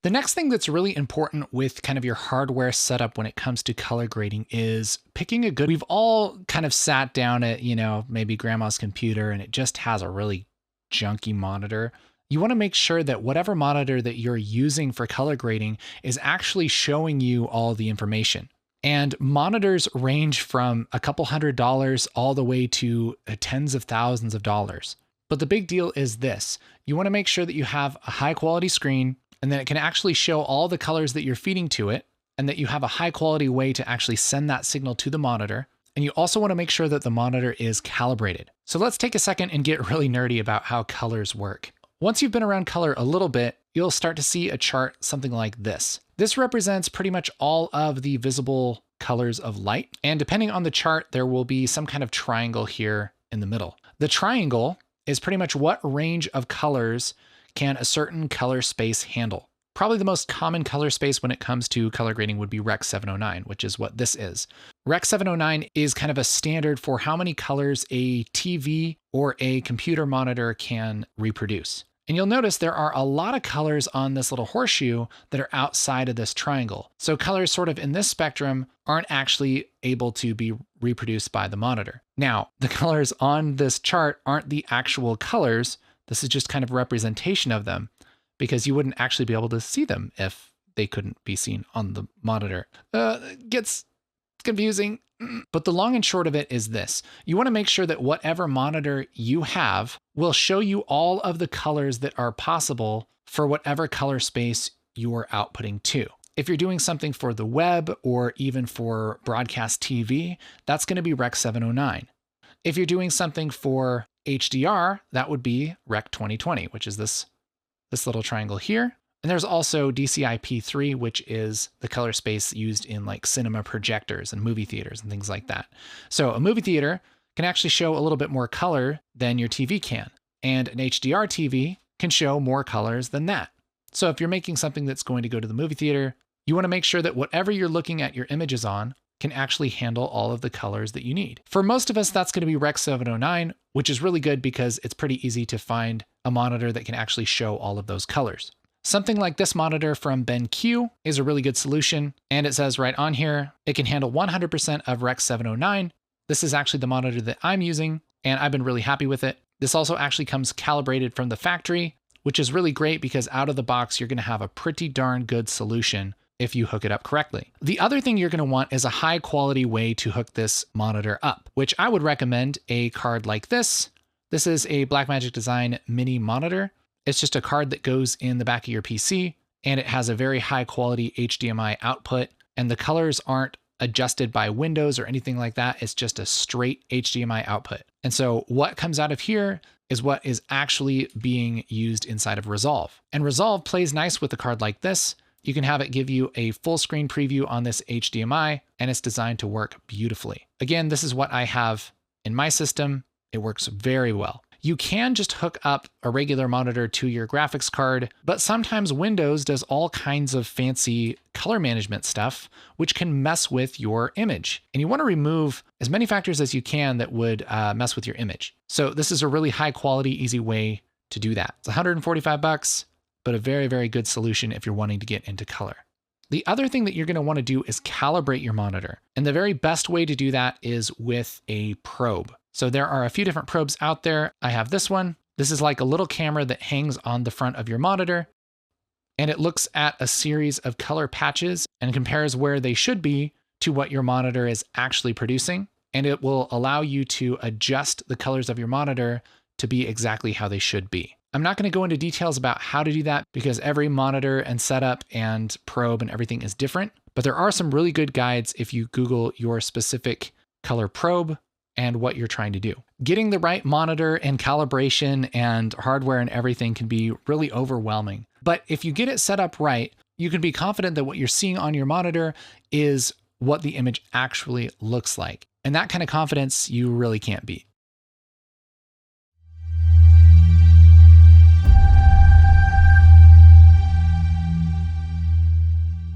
The next thing that's really important with kind of your hardware setup when it comes to color grading is picking a good, we've all kind of sat down at, maybe grandma's computer and it just has a really junky monitor. You want to make sure that whatever monitor that you're using for color grading is actually showing you all the information. And monitors range from a couple $100 all the way to tens of thousands of dollars. But the big deal is this. You want to make sure that you have a high quality screen and that it can actually show all the colors that you're feeding to it, and that you have a high quality way to actually send that signal to the monitor. And you also want to make sure that the monitor is calibrated. So let's take a second and get really nerdy about how colors work. Once you've been around color a little bit, you'll start to see a chart something like this. This represents pretty much all of the visible colors of light. And depending on the chart, there will be some kind of triangle here in the middle. The triangle is pretty much what range of colors can a certain color space handle. Probably the most common color space when it comes to color grading would be Rec 709, which is what this is. Rec 709 is kind of a standard for how many colors a TV or a computer monitor can reproduce. And you'll notice there are a lot of colors on this little horseshoe that are outside of this triangle. So colors sort of in this spectrum aren't actually able to be reproduced by the monitor. Now, the colors on this chart aren't the actual colors. This is just kind of representation of them, because you wouldn't actually be able to see them if they couldn't be seen on the monitor. It gets confusing. But the long and short of it is this. You want to make sure that whatever monitor you have will show you all of the colors that are possible for whatever color space you're outputting to. If you're doing something for the web or even for broadcast TV, that's going to be Rec 709. If you're doing something for HDR, that would be Rec 2020, which is this little triangle here. And there's also DCI-P3, which is the color space used in like cinema projectors and movie theaters and things like that. So a movie theater can actually show a little bit more color than your TV can. And an HDR TV can show more colors than that. So if you're making something that's going to go to the movie theater, you want to make sure that whatever you're looking at your images on can actually handle all of the colors that you need. For most of us, that's going to be Rec 709, which is really good because it's pretty easy to find a monitor that can actually show all of those colors. Something like this monitor from BenQ is a really good solution. And it says right on here, it can handle 100% of Rec 709. This is actually the monitor that I'm using, and I've been really happy with it. This also actually comes calibrated from the factory, which is really great because out of the box, you're going to have a pretty darn good solution if you hook it up correctly. The other thing you're going to want is a high quality way to hook this monitor up, which I would recommend a card like this. This is a Blackmagic Design mini monitor. It's just a card that goes in the back of your PC, and it has a very high quality HDMI output, and the colors aren't adjusted by windows or anything like that. It's just a straight HDMI output. And so what comes out of here is what is actually being used inside of Resolve. And Resolve plays nice with a card like this. You can have it give you a full screen preview on this HDMI, and it's designed to work beautifully. Again, this is what I have in my system. It works very well. You can just hook up a regular monitor to your graphics card, but sometimes Windows does all kinds of fancy color management stuff, which can mess with your image. And you want to remove as many factors as you can that would mess with your image. So this is a really high quality, easy way to do that. It's $145, but a very, very good solution if you're wanting to get into color. The other thing that you're going to want to do is calibrate your monitor. And the very best way to do that is with a probe. So there are a few different probes out there. I have this one. This is like a little camera that hangs on the front of your monitor, and it looks at a series of color patches and compares where they should be to what your monitor is actually producing. And it will allow you to adjust the colors of your monitor to be exactly how they should be. I'm not going to go into details about how to do that because every monitor and setup and probe and everything is different, but there are some really good guides if you Google your specific color probe and what you're trying to do. Getting the right monitor and calibration and hardware and everything can be really overwhelming. But if you get it set up right, you can be confident that what you're seeing on your monitor is what the image actually looks like. And that kind of confidence you really can't beat.